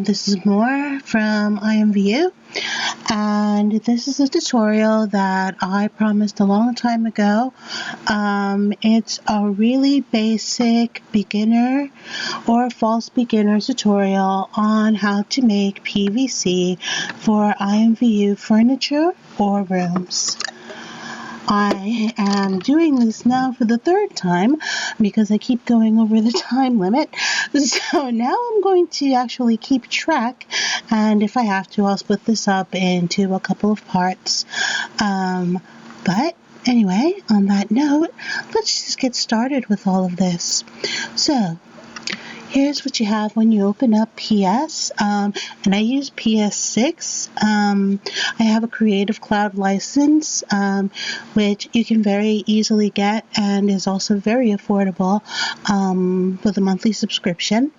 This is more from IMVU, and this is a tutorial that I promised a long time ago. It's a really basic beginner or false beginner tutorial on how to make PVC for IMVU furniture or rooms. I am doing this now for the third time because I keep going over the time limit. So now I'm going to actually keep track, and if I have to, I'll split this up into a couple of parts. But anyway, on that note, let's just get started with all of this. So here's what you have when you open up PS, and I use PS6. I have a Creative Cloud license, which you can very easily get and is also very affordable with a monthly subscription.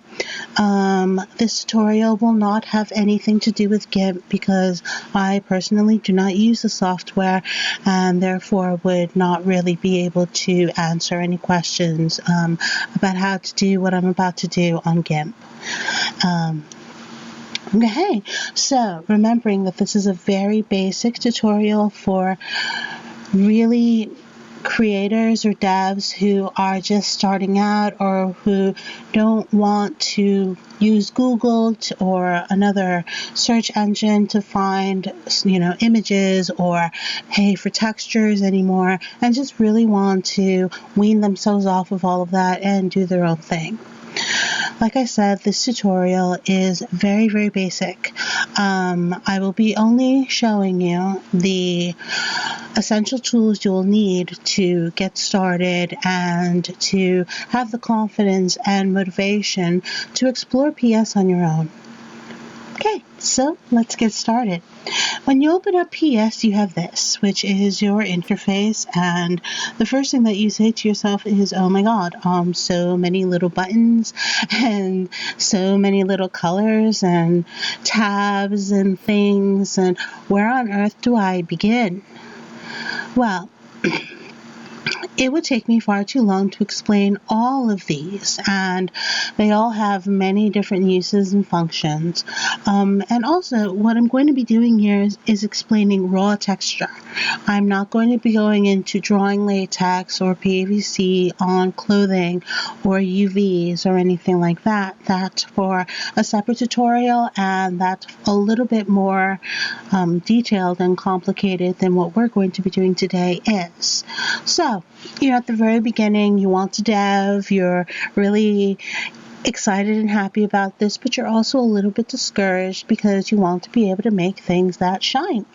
This tutorial will not have anything to do with GIMP because I personally do not use the software and therefore would not really be able to answer any questions about how to do what I'm about to do on GIMP. Okay, so remembering that this is a very basic tutorial for really creators or devs who are just starting out or who don't want to use Google or another search engine to find, images or pay for textures anymore, and just really want to wean themselves off of all of that and do their own thing. Like I said, this tutorial is very, very basic. I will be only showing you the essential tools you'll need to get started and to have the confidence and motivation to explore PS on your own. Okay, so let's get started. When you open up PS, you have this, which is your interface, and the first thing that you say to yourself is, oh my god, so many little buttons and so many little colors and tabs and things, and where on earth do I begin? Well, it would take me far too long to explain all of these, and they all have many different uses and functions. And also, what I'm going to be doing here is explaining raw texture. I'm not going to be going into drawing latex or PVC on clothing or UVs or anything like that. That's for a separate tutorial, and that's a little bit more detailed and complicated than what we're going to be doing today is. So, at the very beginning, you want to dev, you're really excited and happy about this, but you're also a little bit discouraged because you want to be able to make things that shine,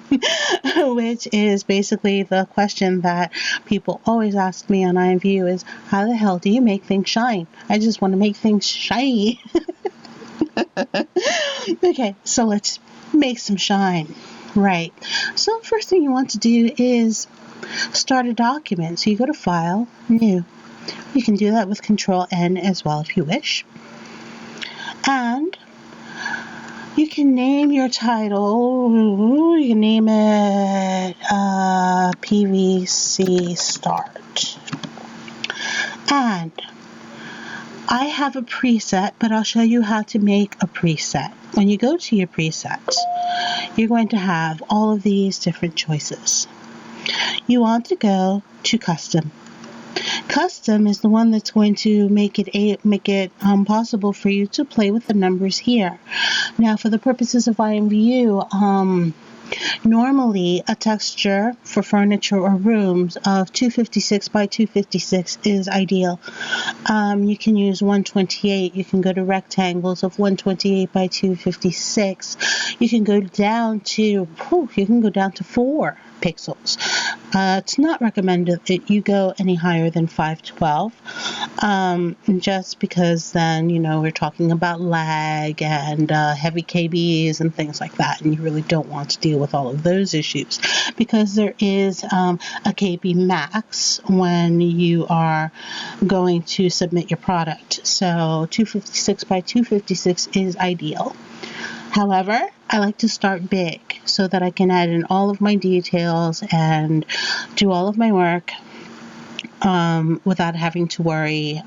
which is basically the question that people always ask me on IMVU is, how the hell do you make things shine? I just want to make things shiny. Okay, so let's make some shine. Right. So first thing you want to do is start a document. So you go to File, New. You can do that with Control N as well if you wish. And you can name your title. You can name it PVC Start. And I have a preset, but I'll show you how to make a preset. When you go to your presets, you're going to have all of these different choices. You want to go to Custom. Custom is the one that's going to make it possible for you to play with the numbers here. Now, for the purposes of IMVU, normally a texture for furniture or rooms of 256 by 256 is ideal. You can use 128. You can go to rectangles of 128 by 256. You can go down to 4 pixels. It's not recommended that you go any higher than 512, just because then, we're talking about lag and heavy KBs and things like that, and you really don't want to deal with all of those issues because there is a KB max when you are going to submit your product. So 256 by 256 is ideal. However, I like to start big so that I can add in all of my details and do all of my work without having to worry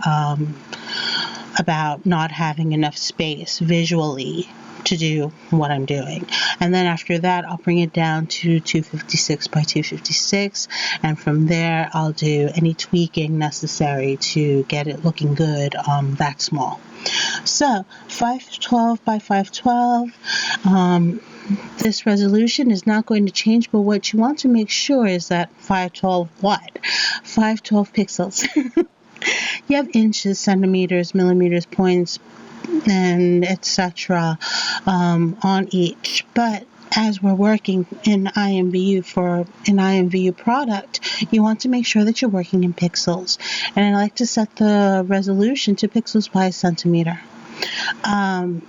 about not having enough space visually to do what I'm doing. And then after that, I'll bring it down to 256 by 256, and from there I'll do any tweaking necessary to get it looking good that small. So 512 by 512, this resolution is not going to change, but what you want to make sure is that 512 what? 512 pixels. You have inches, centimeters, millimeters, points, and etc. On each, but as we're working in IMVU for an IMVU product, you want to make sure that you're working in pixels. And I like to set the resolution to pixels by centimeter.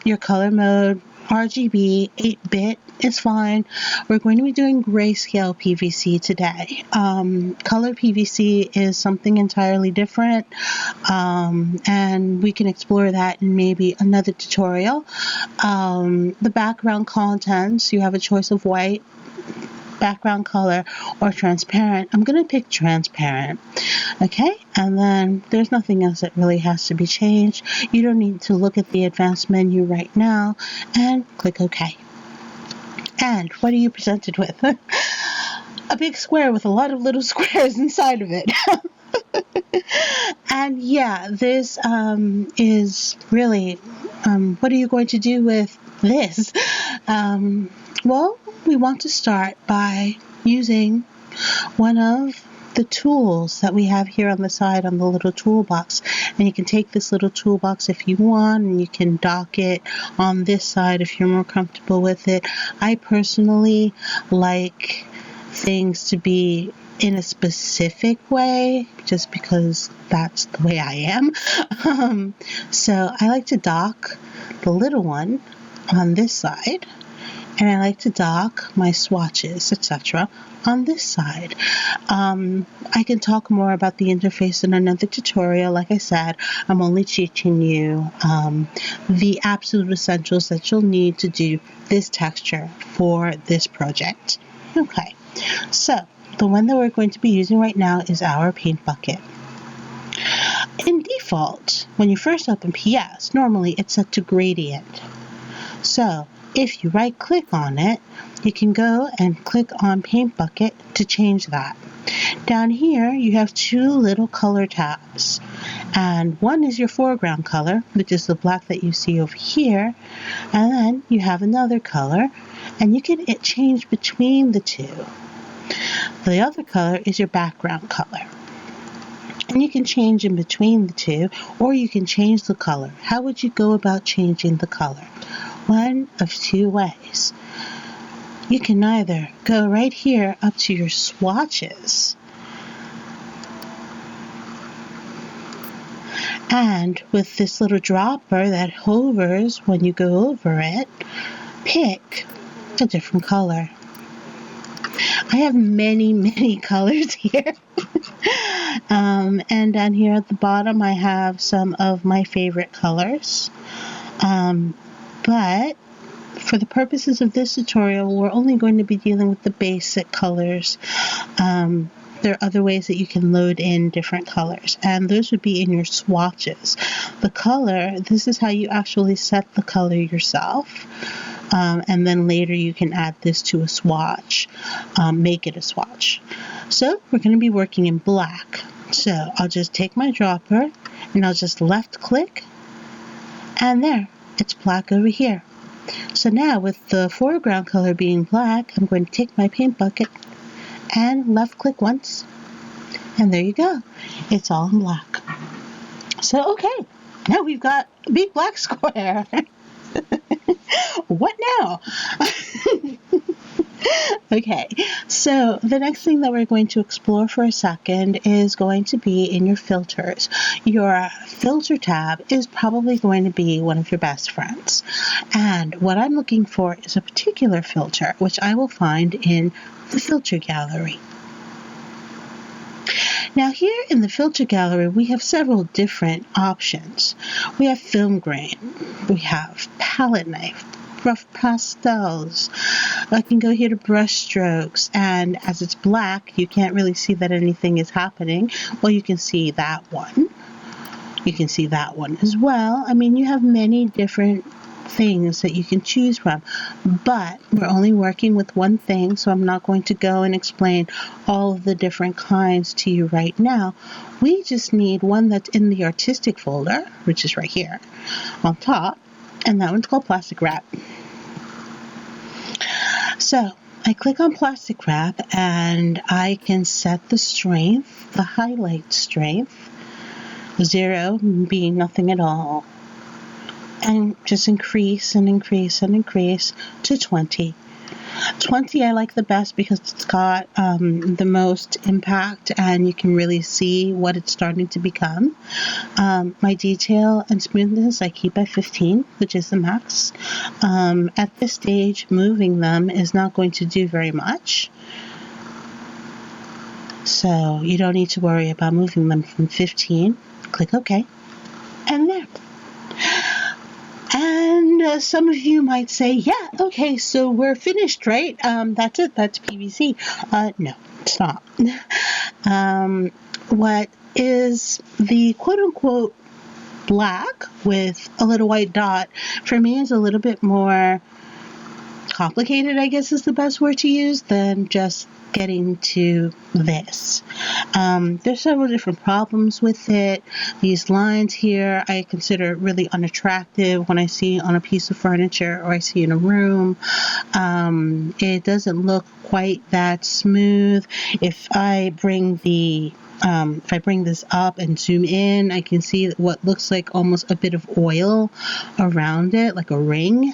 Your color mode, RGB, 8-bit is fine. We're going to be doing grayscale PVC today. Color PVC is something entirely different, and we can explore that in maybe another tutorial. The background contents, you have a choice of white, background color, or transparent. I'm going to pick transparent. Okay, and then there's nothing else that really has to be changed. You don't need to look at the advanced menu right now, and click OK. And what are you presented with? A big square with a lot of little squares inside of it. And yeah, this is really, what are you going to do with this? Well, we want to start by using one of the tools that we have here on the side on the little toolbox. And you can take this little toolbox if you want, and you can dock it on this side if you're more comfortable with it. I personally like things to be in a specific way, just because that's the way I am. So I like to dock the little one on this side, and I like to dock my swatches, etc. on this side. I can talk more about the interface in another tutorial. Like I said, I'm only teaching you the absolute essentials that you'll need to do this texture for this project. Okay, so the one that we're going to be using right now is our paint bucket. In default, when you first open PS, normally it's set to gradient. So if you right click on it, you can go and click on paint bucket to change that. Down here you have two little color tabs, and one is your foreground color, which is the black that you see over here, and then you have another color, and you can change between the two. The other color is your background color, and you can change in between the two, or you can change the color. How would you go about changing the color? One of two ways. You can either go right here up to your swatches, and with this little dropper that hovers when you go over it, pick a different color. I have many colors here. And down here at the bottom I have some of my favorite colors. But for the purposes of this tutorial, we're only going to be dealing with the basic colors. There are other ways that you can load in different colors, and those would be in your swatches. The color, this is how you actually set the color yourself. And then later you can add this to a swatch, make it a swatch. So we're going to be working in black. So I'll just take my dropper and I'll just left click, and there, it's black over here. So now with the foreground color being black, I'm going to take my paint bucket and left click once, and there you go. It's all in black. So okay, now we've got a big black square. What now? Okay, so the next thing that we're going to explore for a second is going to be in your filters. Your filter tab is probably going to be one of your best friends. And what I'm looking for is a particular filter, which I will find in the filter gallery. Now here in the filter gallery, we have several different options. We have film grain, we have palette knife, rough pastels. I can go here to brush strokes, and as it's black, you can't really see that anything is happening. Well, you can see that one. You can see that one as well. I mean, you have many different things that you can choose from, but we're only working with one thing, so I'm not going to go and explain all of the different kinds to you right now. We just need one that's in the artistic folder, which is right here on top, and that one's called plastic wrap. So I click on plastic wrap and I can set the strength, the highlight strength, 0 being nothing at all, and just increase and increase and increase to 20. 20 I like the best because it's got the most impact and you can really see what it's starting to become. My detail and smoothness I keep at 15, which is the max. At this stage, moving them is not going to do very much. So you don't need to worry about moving them from 15. Click OK. And there. And some of you might say, yeah, okay, so we're finished, right? That's it. That's PVC. No, it's not. What is the quote-unquote black with a little white dot, for me, is a little bit more complicated, I guess is the best word to use, than just getting to this. There's several different problems with it. These lines here I consider really unattractive when I see on a piece of furniture or I see in a room. It doesn't look quite that smooth. If I bring this up and zoom in, I can see what looks like almost a bit of oil around it, like a ring.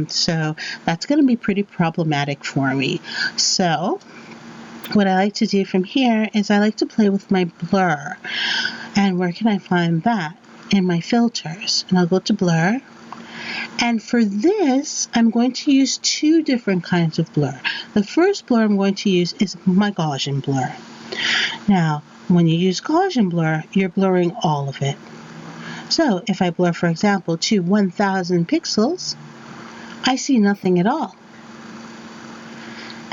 So that's going to be pretty problematic for me. So what I like to do from here is I like to play with my blur. And where can I find that? In my filters. And I'll go to blur. And for this, I'm going to use 2 different kinds of blur. The first blur I'm going to use is my Gaussian blur. Now, when you use Gaussian blur, you're blurring all of it. So if I blur, for example, to 1000 pixels, I see nothing at all.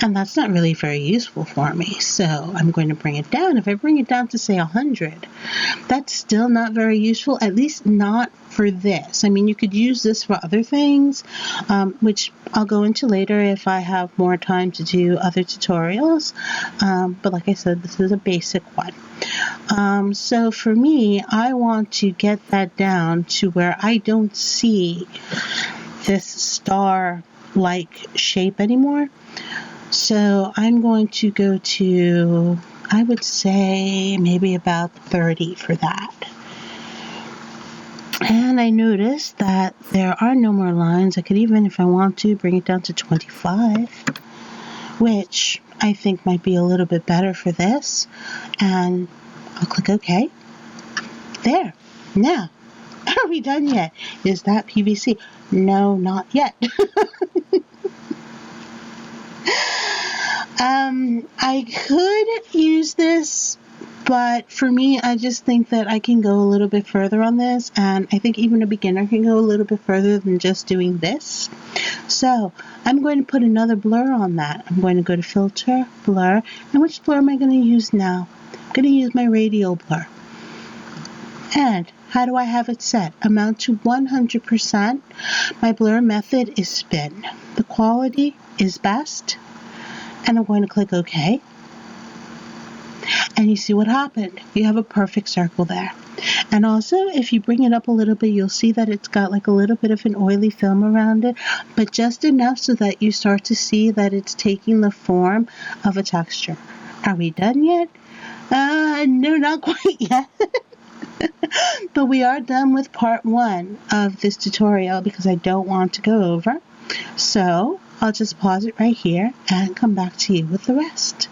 And that's not really very useful for me. So I'm going to bring it down. If I bring it down to, say, 100, that's still not very useful, at least not for this. I mean, you could use this for other things, which I'll go into later if I have more time to do other tutorials. But like I said, this is a basic one. So for me, I want to get that down to where I don't see this star-like shape anymore. So I'm going to go to, I would say, maybe about 30 for that. And I noticed that there are no more lines. I could even, if I want to, bring it down to 25, which I think might be a little bit better for this. And I'll click OK. There. Now, are we done yet? Is that PVC? No, not yet. I could use this, but for me, I just think that I can go a little bit further on this, and I think even a beginner can go a little bit further than just doing this. So I'm going to put another blur on that. I'm going to go to Filter, Blur, and which blur am I going to use now? I'm going to use my radial blur. And how do I have it set? Amount to 100%. My blur method is spin. The quality is best. And I'm going to click OK. And you see what happened. You have a perfect circle there. And also, if you bring it up a little bit, you'll see that it's got like a little bit of an oily film around it, but just enough so that you start to see that it's taking the form of a texture. Are we done yet? No, not quite yet. But we are done with part 1 of this tutorial because I don't want to go over. So I'll just pause it right here and come back to you with the rest.